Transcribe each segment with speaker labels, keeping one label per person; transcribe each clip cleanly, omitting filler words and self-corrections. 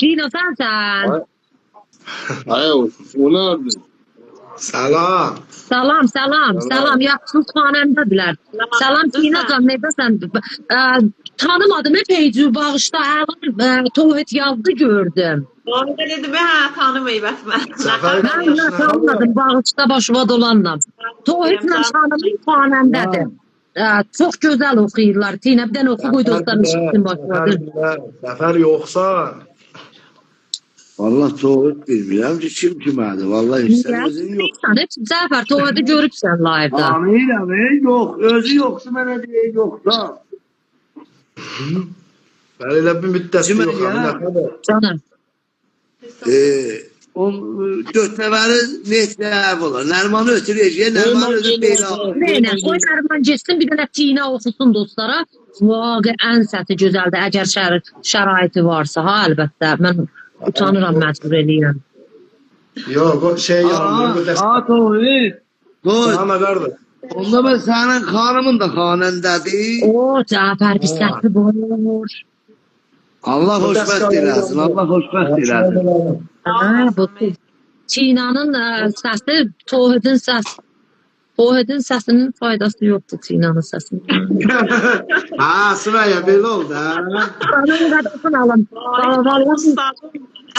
Speaker 1: Cino sensen.
Speaker 2: Ay ona
Speaker 3: Salam.
Speaker 1: Salam. Yaxşısınız xanəndədirlər. Salam Cinocan, necəsən? Tanımadım peyci bağışda əlan Tohid yazdı gördüm.
Speaker 4: Onu da dedim ha tanımayıb Əsmər.
Speaker 1: Mən tanımadım bağışda başıma dolanla. Tohidlə tanıdım xanəndədir. Çox gözəl oxuyurlar. Tinəbdən oxu qoyduqlarını çıxdın başladı.
Speaker 3: Səfər yoxsa?
Speaker 2: Allah Tohid bilmirəm ki kim kimədir. Vallahi sən özün yox.
Speaker 1: Cəfər Tohidi görübsən live'da.
Speaker 2: Anlayıram, yox. Özü yoxsa mənə deyək yoxsa.
Speaker 3: Ben elə bir müddəti
Speaker 2: Kimə
Speaker 3: yox.
Speaker 2: ya?
Speaker 1: Canım.
Speaker 2: O dörd nəfəri nehtlər olar. Nərmanı ötürəcək, Nərmanı ötürüb beyni alır.
Speaker 1: Neynə, qoy Nərman geçsin, bir dənə Tina oxusun dostlara. Vaqiən səsi gözəldir, əgər şəraiti varsa, ha, əlbəttə. Mən utanıram, məcbur eləyirəm.
Speaker 3: Yox, o şey yandı.
Speaker 2: Tohid. Tohid.
Speaker 3: Sana qardır.
Speaker 2: Onda ben sənin xanımın da xanəndədir.
Speaker 1: O, Cəfər bir səsi var.
Speaker 2: Allah xoşbəxt eləsin, Allah xoşbəxt eləsin.
Speaker 1: Bu Tina'nın səsi, Tohidin səsinin faydası yoxdur Tina'nın səsinin.
Speaker 3: Ha, Sümeyye belə oldu ha.
Speaker 1: Bana qadasın alın. Vallahi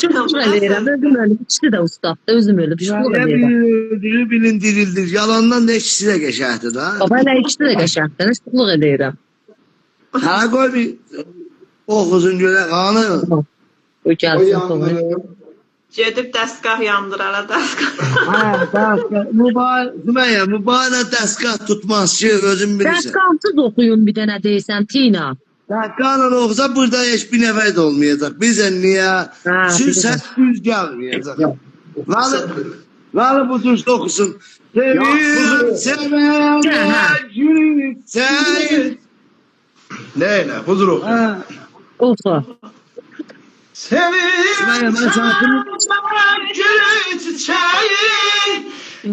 Speaker 1: çok eləyirəm, özüm ölüb, ikisi də ustaddır, özüm ölüb, şuqluq
Speaker 2: Ya
Speaker 1: eləyirəm.
Speaker 2: bilindirildir. Yalandan da ikisi də qəşəhdir da.
Speaker 1: Baba elə ikisi də qəşəngdir, şuqluq eləyirəm.
Speaker 2: Ha qoy bir oxusun görə xanım.
Speaker 1: O
Speaker 3: O
Speaker 1: gəlsin
Speaker 3: yandı.
Speaker 1: sonra.
Speaker 4: Gedib dəstgah yandır hələ dəstgah.
Speaker 2: Ha, dəstgah. Sümeyye, mübarək dəstgah tutmaz ki, özün bilirsən.
Speaker 1: Dəstqahsız oxuyun bir dənə deysən, Tina.
Speaker 2: Dəstgahla oxusa burada heç bir nəfər də olmayacaq. Bizə niyə?
Speaker 1: Ha,
Speaker 2: Səs düz gəlməyəcək. Vəli bu düz oxusun. Sevir, sevər, gülsəyir.
Speaker 3: Neyle? Huzur oku.
Speaker 1: Oxu.
Speaker 2: Sümeyye, mən sənətimi...
Speaker 4: Gül çiçeği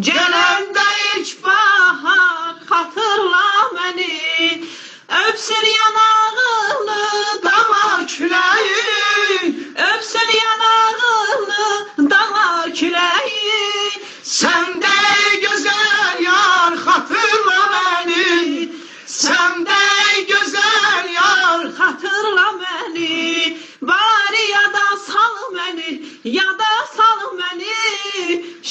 Speaker 4: gələndə ilk bahar xatırla məni. Öpsün yanağını dama küləyi. Öpsün yanağını dama küləyi. Səndə gözəl yar xatırla məni. Səndə gözəl yar xatırla məni. Bari yada sal məni, yada sal məni.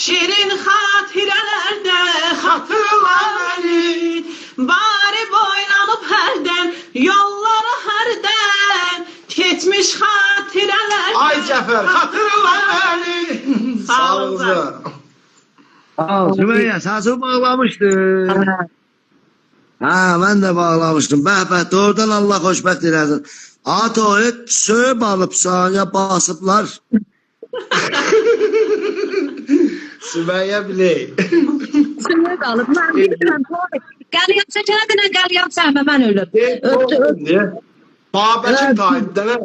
Speaker 4: Şirin xatirələrdə xatırla məni. Bari boylanıb hərdən, yolları hərdən. Keçmiş xatirələrdə.
Speaker 3: Ay Cəfər, xatırla beni.
Speaker 4: Sağ olun.
Speaker 2: Sümeyye, səsi bağlamışdın. Ha, mən də bağlamışdım. Bəhbət, oradan Allah xoşbəxt eləsin. Tohid söğüb alıbsan ya basıblar.
Speaker 3: Sümeyye biley.
Speaker 1: Sümeyye qalıb, mən bilmirəm. Qəliyam çəkənə qəliyam səhmə, mən ölüb.
Speaker 3: Niye? Babacım Tayyip'den ha.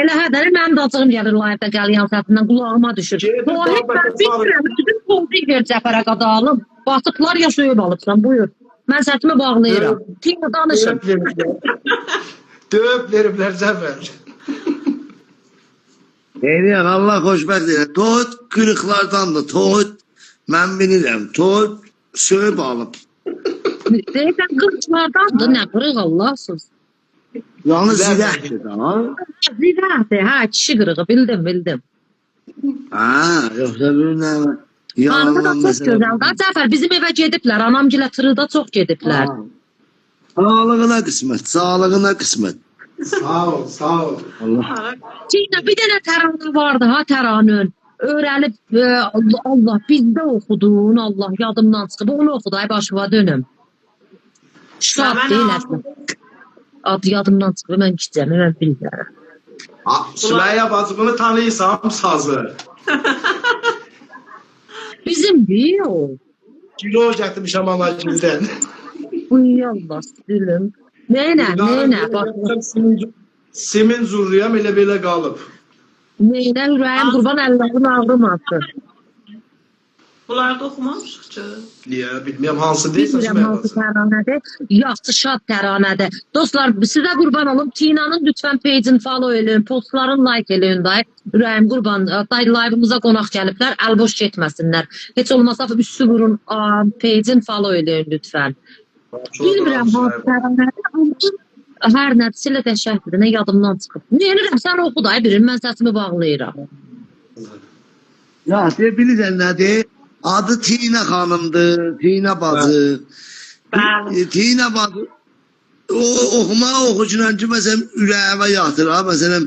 Speaker 1: Elə hədəli mənim də acığım gəlir live'da qəliyam səsindən, qulağıma düşür. Tohid, mən bilmirəm, bütün poldik ver Cəfərə qadalım. Basıblar ya söyüb alıbsan, buyur. Mən səsimi bağlayıram. Tina danışın.
Speaker 3: Dövüp veripler Cəfər.
Speaker 2: Deyirəm, Allah xoşbəxt eləsin. Tohid qırıqlardandır. Tohid, mən bilirəm. Tohid söğüb alıb.
Speaker 1: Deyirəm, qırıqlardandır, nə qırıq Allahsız.
Speaker 2: Yalnız ziləhdir da.
Speaker 1: Zirəhdir, hə, kişi qırığı, bildim.
Speaker 2: Ha, yoxsa bir nə?
Speaker 1: Hanımı da çox gözəldir. Cəfər, bizim evə gediblər, anamgilə tırıda çox gediblər.
Speaker 2: Sağlığına qismət, sağlığına qismət.
Speaker 3: Sağ ol, sağ ol.
Speaker 2: Allah.
Speaker 1: Cina, bir dənə təranə vardı, ha, təranün. Öyrəlib, Allah, bizdə oxudun, Allah, yadımdan çıxıb, onu oxudu, ay başıva dönüm. Şad deyil əslən. Adı yadımdan çıxıb, mən gidəcəm, mən bilmirəm.
Speaker 3: Sümeyye bacımını tanıyırsam sazı.
Speaker 1: Bizim bir o.
Speaker 3: Kilo gətirmişəm anacımdan.
Speaker 1: Uy, Allah, dilim. Neynə, bax.
Speaker 3: Simin zurriyam elə belə qalıb.
Speaker 1: Neynə, ürəyim qurban əllərin ağrımasın.
Speaker 4: Bunları da oxumamışıq ki.
Speaker 3: Niye bilmiyorum hansı değilse
Speaker 1: Bilmirəm
Speaker 3: Sümeyye
Speaker 1: hansı
Speaker 3: bacı.
Speaker 1: təranədir. Yaxşı şad təranədir. Dostlar, sizə qurban olum. Tinanın lütfən peycini follow eləyin, postların like eləyin day. Ürəyim qurban. Day live-ımıza qonaq gəliblər. Əlboş getməsinlər. Heç olmasa üstü vurun, peycin follow eləyin lütfən. Bilmirəm hansı təranədir. Amma hər nədirsə elə qəşəngdir. Nə yadımdan çıxıb. Neyinirəm, sən oxu day birim. Mən səsimi bağlayıram.
Speaker 2: Ya bilirsən nədir? Adı Tina xanımdır, Tina bacı.
Speaker 4: Bəli.
Speaker 2: Tina bacı o oxumaq oxucundan ki, məsələn, ürəyimə yatır. Ha, məsələn,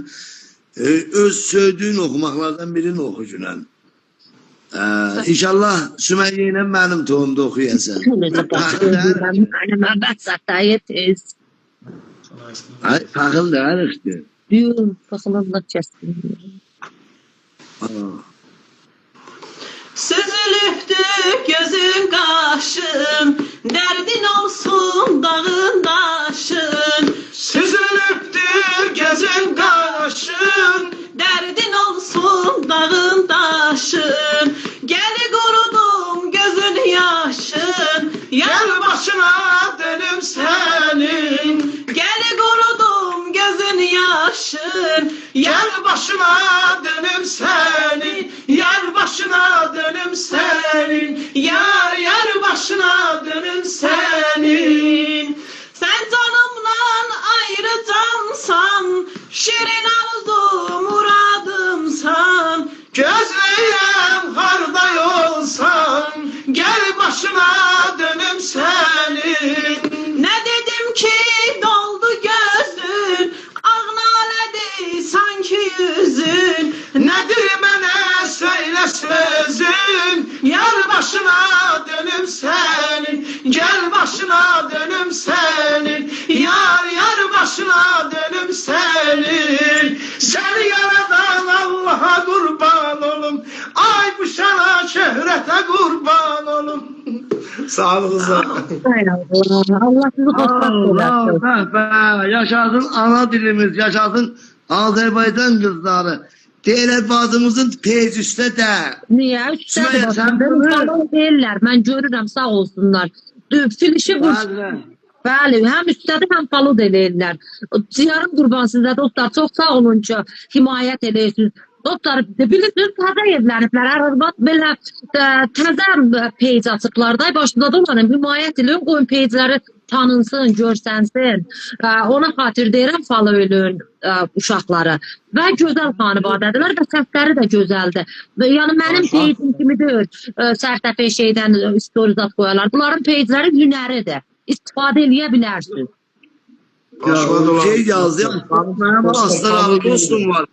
Speaker 2: öz söydüyün oxumaqlardan birini oxucundan. İnşallah Sümeyye ilə mənim tohumda oxuyasan.
Speaker 1: Necə baxıyorum. Mənim əbətsətdə yetiz.
Speaker 2: Ay, paxıl da işte.
Speaker 1: Yox, baxılanlar kəsdim.
Speaker 4: Süzülübdü gözün qaşın, dərdin olsun dağın daşın.
Speaker 3: Süzülübdü gözün qaşın,
Speaker 4: Dərdin olsun dağın daşın. Gəli qurudum gözün yaşın.
Speaker 3: gel başına dönüm senin.
Speaker 4: Gəli qurudum gözün yaşın.
Speaker 3: Gel başına dönüm senin. Yar başına dönüm senin. Yar başına dönüm senin.
Speaker 4: Sen canımdan ayrı cansan, şirin oldu muradımsan.
Speaker 3: Gözleyem harda yolsan. Gel başına dönüm senin.
Speaker 4: Ne dedim ki doldu gözün, ağnaledi sanki yüzün.
Speaker 3: Nedir bana söyle sözün. Yar başına dönüm senin. Gel başına dönüm senin. Yar başına dönüm senin. Seni yaradan Allah'a kurban olum. Ay bu sana şöhrete kurban olum. Sağ olun.
Speaker 1: Hay Allah, Allah sizi xoşbəxt eləsin.
Speaker 2: Yaşasın ana dilimiz, yaşasın Azerbaycan kızları. Deyirlər bacımızın peyz üstə də.
Speaker 1: Niyə? Üstədir
Speaker 2: Sümeyyə,
Speaker 1: baxın.
Speaker 2: sən
Speaker 1: Benim
Speaker 2: bunu-
Speaker 1: salon deyirlər. Mən görürəm, sağ olsunlar. Filişi qurs. Bəli, həm üstədir, həm falud eləyirlər. Ziyarım qurban sizə dostlar. Çox sağ olun ki, himayət eləyirsiniz. Dostlar, bilirsiniz, təzə evləniblər. Arvad belə təzə peyc açıqlar. Day başında da onların himayət eləyin, qoyun peycləri tanınsın, görsənsin. Ona xatir deyirəm, falı ölün uşaqları. Və gözəl xanibadədirlər və səsləri də gözəldir. Yəni mənim peycim kimi deyil, sərtəpə şeydən storizat qoyarlar. Bunların peycləri hünəridir. İstifadə eləyə bilərsiniz.
Speaker 2: Şey yazdım. Benim hastalarım dostum var.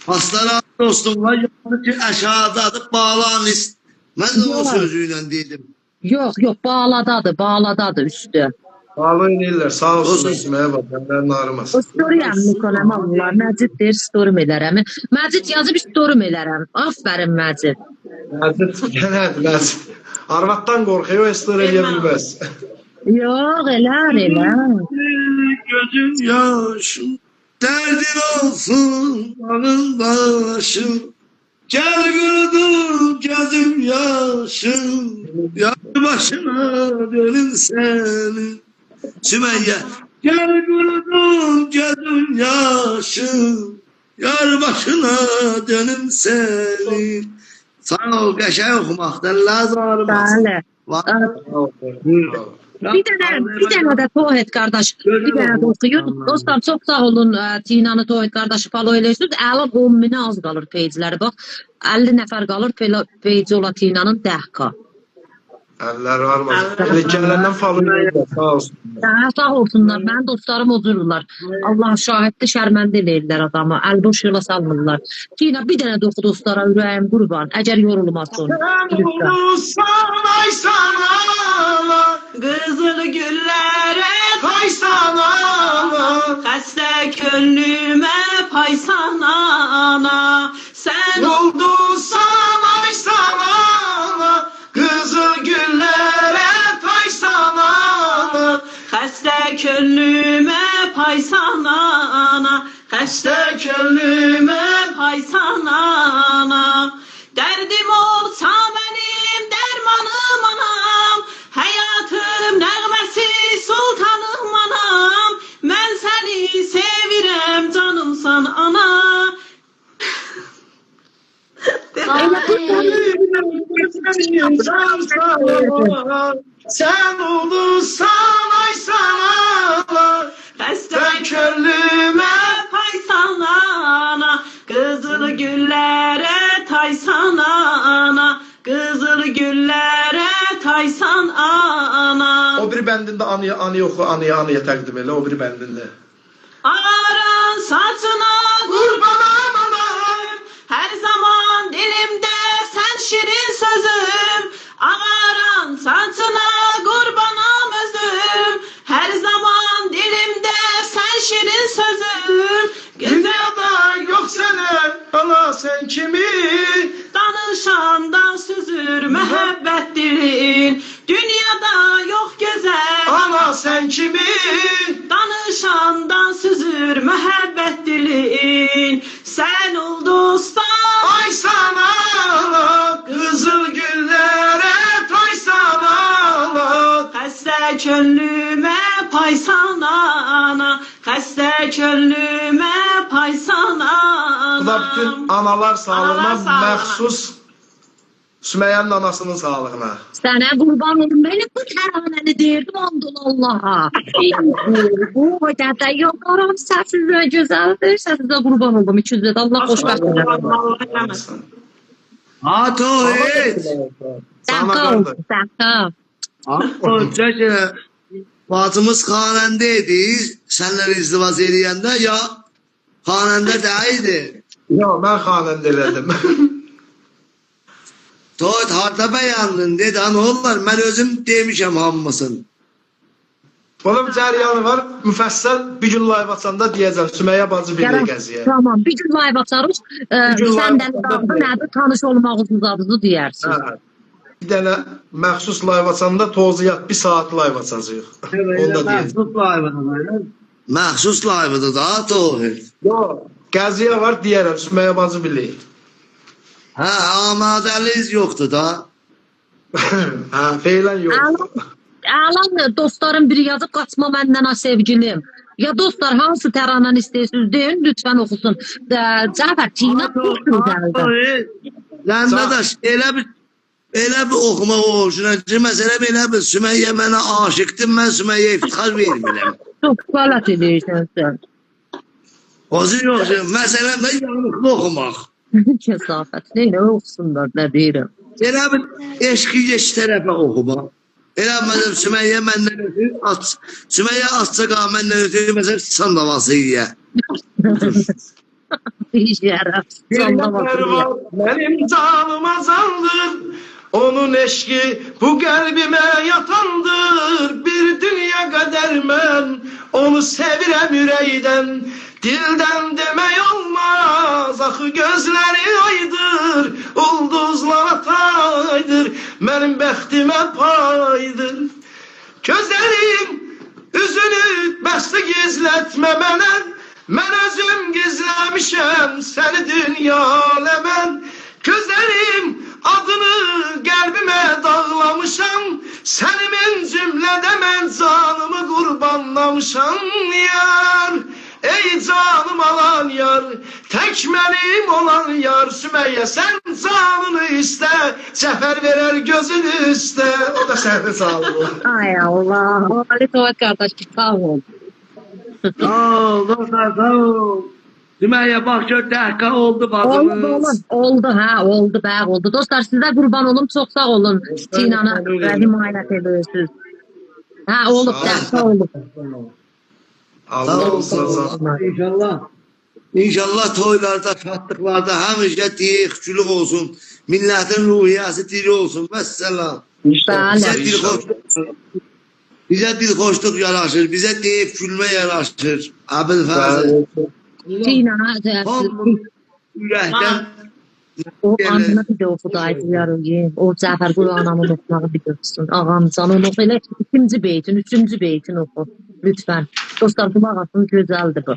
Speaker 2: Hastalarım dostum var. Yani ki aşağıdadır bağlanız. Ben de o
Speaker 1: Yok.
Speaker 2: sözüyle dedim.
Speaker 1: Yox, bağladadır üstü.
Speaker 3: Bağlayın deyirlər. Sağ olsun
Speaker 2: Olsun.
Speaker 3: Sümeyye bacı. Əllərini ağrımasın.
Speaker 1: O storiyəm Nikoləm Allah. Məcid deyir, storim elərəm. Məcid yazıb storim elərəm. Aferin Məcid.
Speaker 3: Məzid gələdir, məzid. Arvatdan qorxuyor, o estor eləyə bilməz.
Speaker 1: Yox, elər.
Speaker 2: Gözüm yaşım, derdin olsun ağın başım. Gel gördüm gözüm yaşım, yar başına dönüm senin. Sümeyye, gel gördüm gözüm yaşım, yar başına dönüm senin. Sağ ol, qəşəng oxumaqdan lazım olmaz.
Speaker 1: Bəli. Bir dənə də Tohet qardaş, bir dənə də oxuyur. Dostlar, çox sağ olun Tinanı Tohet qardaşı follow eləyirsiniz. Əlin 10 minə az qalır peycləri. Bax, 50 nəfər qalır peyci ola Tinanın 10K.
Speaker 3: Əlləri ağrımasın. Elə gələndən falan eləyirlər. Sağ olsun.
Speaker 1: Sağ olsunlar, mənim dostlarım otururlar. Allah şahiddir, şərməndə eləyirlər adamı. Əlboş yola salmırlar. Tina, bir dənə də oxu dostlara, ürəyim qurban. Əgər yorulmasın.
Speaker 3: Ulusan ay sana,
Speaker 4: Qızıl güllərə
Speaker 3: ay sana.
Speaker 4: xəstə könlümə paysan ana. Sən
Speaker 3: Oldusan ay sana, kızıl güllere pay sana.
Speaker 4: xəstə könlümə paysan ana. Xəstə könlümə paysan ana. Dərdim olsa məni paysan ana.
Speaker 3: Sen olursan ay sana,
Speaker 4: Xəstə
Speaker 3: könlüme
Speaker 4: paysan ana, qızıl güllərə taysan ana, qızıl güllərə taysan ana.
Speaker 3: O bir bendinde anı oku, anıya təqdim elə, o bir bendinde.
Speaker 4: Aran saçına qurbanam anam, hər zaman dilimdə sən şirin sözüm. Ağaran saçına qurbanam özüm, hər zaman dilimdə sən şirin sözüm.
Speaker 3: Dünyada yok sene, ana sen kimi?
Speaker 4: Danışanda süzür məhəbbət dilin, dünyada yox gözəl.
Speaker 3: Ana sen kimi?
Speaker 4: Danışandan süzür məhəbbət dilin, sən ulduzdan
Speaker 3: Ay sana, kızıl güllere toy sana.
Speaker 4: xəstə könlümə paysan ana, xəstə könlümə paysan
Speaker 3: Bu da
Speaker 4: ana.
Speaker 3: bütün analar sağlığına
Speaker 4: Analar sağlığına.
Speaker 3: məxsus Sümeyye'nin anasının sağlığına.
Speaker 1: Sənə qurban olum. Mən bu təranəni deyirdim andol Allaha. Bu dədə yoxaram səsinizə gözəldir. Səsinizə qurban oldum. 200 Allah xoşbəxt eləsin.
Speaker 2: Ato et.
Speaker 3: Sana
Speaker 1: Sağ ol.
Speaker 3: kardeş.
Speaker 1: Sağ ol.
Speaker 2: Ato bacımız xanəndəydi. Sənlə izdivac eləyəndə ya xanəndə deyildi.
Speaker 3: Yok ben xanəndə elədim.
Speaker 2: Toyt harda bəyandın dedi. Ana oğullar mən özüm demişəm hamısın.
Speaker 3: Bunun bir cəryanı var. Müfəssəl bir gün live açanda deyəcəm. Sümeyye bacı bilir gəziyə.
Speaker 1: Tamam. Bir gün live açarıq.
Speaker 3: gün live
Speaker 1: Səndən
Speaker 3: açarıq.
Speaker 1: qaldı nədir? Tanış olmağınızı deyərsin.
Speaker 3: Hə. Bir dənə məxsus live açanda toziyat bir saat live açacağıq. Onu da deyəcəm.
Speaker 2: Məxsus live'ıdır da Toyt.
Speaker 3: Yox. Gəziyə var deyərəm. Sümeyye bacı bilir.
Speaker 2: Hə, amadəliz yoxdur da.
Speaker 3: Hə, feylən yox.
Speaker 1: Alan dostlarım biri yazıb qaçma məndən ha sevgilim. Ya dostlar hansı təranəni istəyirsiniz deyin lütfən oxusun. Cəfər Tina çox gözəldir.
Speaker 2: Dəndadaş elə bir oxumaq orijinal ki, məsələ belə bir Sümeyye mənə aşıqdır, mən Sümeyye'yə iftixar vermirəm.
Speaker 1: Çox qələt edirsən sən.
Speaker 2: Ozu yox, məsələ də yanıqlı oxumaq.
Speaker 1: Kəsafət. Nə oxusunlar, nə deyirəm.
Speaker 2: Elə bir eşqi geç tərəfə oxumaq. Elə məsələn Sümeyye məndən ötürü aç. Sümeyye açacaq məndən ötürü məsələn sıçan davası yiyə.
Speaker 1: Yərəm.
Speaker 3: Benim canıma zandır. Onun eşki bu kalbime yatandır. Bir dünya kadar ben onu sevirem yüreğden. Dilden demek olmaz. Akı gözleri aydır. Ulduzlara taydır. Benim bəxtimə paydır. Gözlerim üzünü bəsli gizletme mənə. Mən özüm gizləmişəm səni dünya ləmən. Gözlerim adını qəlbimə dağlamışam. Sənimin cümlədə mən canımı qurbanlamışam yar. Ey canım alan yar, tek mənim olan yar. Sümeyye sen canını iste, Cəfər verər gözünü üstə. O da səni sağlıq.
Speaker 1: Ay Allah. Ali Toğat qardaş sağ ol.
Speaker 2: Sağ ol, dostlar, sağ ol. Sümeyye bak gör dəqiqə oldu
Speaker 1: Oldu
Speaker 2: bacımız.
Speaker 1: oğlum. Oldu ha. Oldu bəğ oldu. Dostlar sizə qurban olum. Çox sağ olun. Sinan'a himayət edirsiniz. Ha olub dəqiqə olub.
Speaker 3: Allah olsun.
Speaker 2: İnşallah toylarda, şadlıqlarda həmişə deyik-gülük olsun. Millətin ruhiyyəsi diri olsun. Vəssalam. Bizə
Speaker 1: Bəli.
Speaker 2: dilxoşluq, bizə dilxoşluq yaraşır. Bizə deyib gülmə yaraşır. Əbülfəzil.
Speaker 1: Sinan'a
Speaker 2: Ürəkdən
Speaker 1: o anına bir de okudu Aydınlar'ı. O Cəfər Qulu anamın okumağı bir görsün. Ağam canın oku elə ikinci beytin, üçüncü beytin oku. Lütfen. Dostlar kulaq asın gözəldir bu.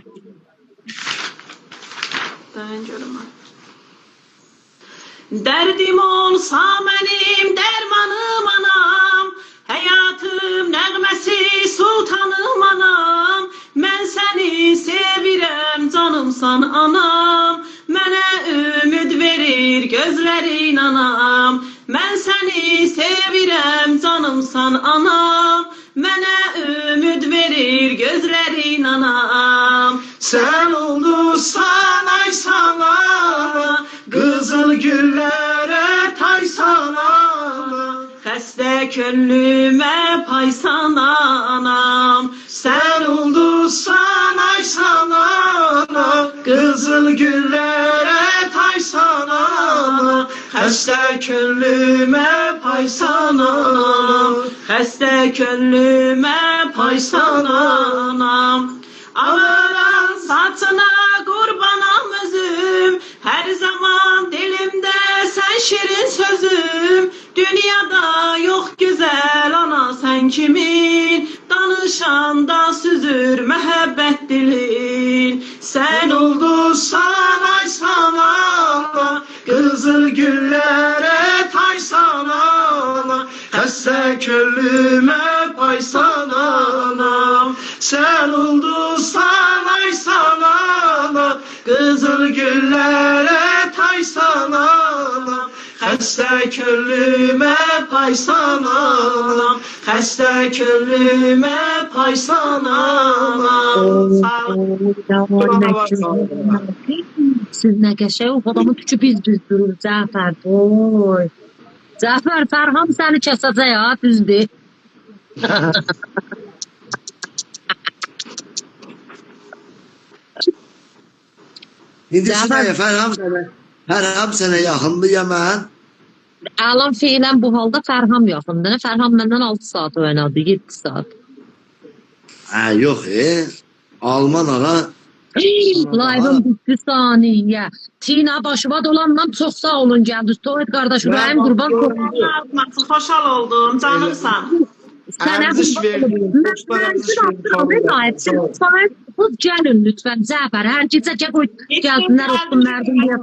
Speaker 4: Derdim olsa benim dermanım anam, hayatım nəğməsi sultanım anam. Mən səni səni sevirəm, canımsan anam. Mənə ümid verir gözlərin anam. Mən səni sevirəm, canımsan anam. Mənə ümid verir gözlərin anam.
Speaker 3: Sen olursan ay sana, kızıl güllere tay sana.
Speaker 4: Xəstə könlümə paysan anam.
Speaker 3: Sen olursan ay sana, kızıl güllere tay sana. Xəstə könlümə pay sana.
Speaker 4: Xəstə könlümə paysan anam. Ağıran saçına qurbanam özüm. Hər zaman dilimdə sən şirin sözüm. Dünyada yox gözəl ana sən kimin. Danışanda süzür məhəbbət dilin. Sən
Speaker 3: Olursan ay sana, kızıl güllere tay sana. Xəstə könlümə pay sana. Sen olursan ay sana, kızıl güllere tay sana. Xəstə könlümə pay sana. Xəstə könlümə pay sana.
Speaker 1: Siz nə qəşəng o adamın tükü biz düzdürür Cəfər. Oy. Cəfər Fərham səni kəsəcək ha düzdür.
Speaker 2: İndi
Speaker 1: Cafer-
Speaker 2: sizə Fərham sənə yaxındır ya mən.
Speaker 1: Alan fiilən bu halda Fərham yaxındır. Fərham məndən 6 saat oynadı, 7 saat.
Speaker 2: Yox Alman ara.
Speaker 1: Live'ın bitti saniye. Tina başıma dolanmam çok sağ olun geldi. Soğuk kardeş Ürəyim qurban olsun.
Speaker 4: Xoşal oldum, canımsan.
Speaker 1: Sənə
Speaker 3: Ərziş verin. Dostlar ərziş verin.
Speaker 1: Kız gelin lütfen Cəfər. Hər gecə qoy gəlsinlər oxunlar diye.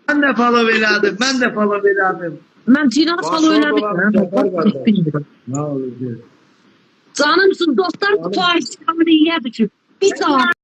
Speaker 2: Mən də follow elədim. Mən də follow elədim.
Speaker 1: Mən Tina falan oynadım.
Speaker 2: Ne oldu?
Speaker 1: Canımsın dostlar faiz kamını yiyədir ki. Bir saat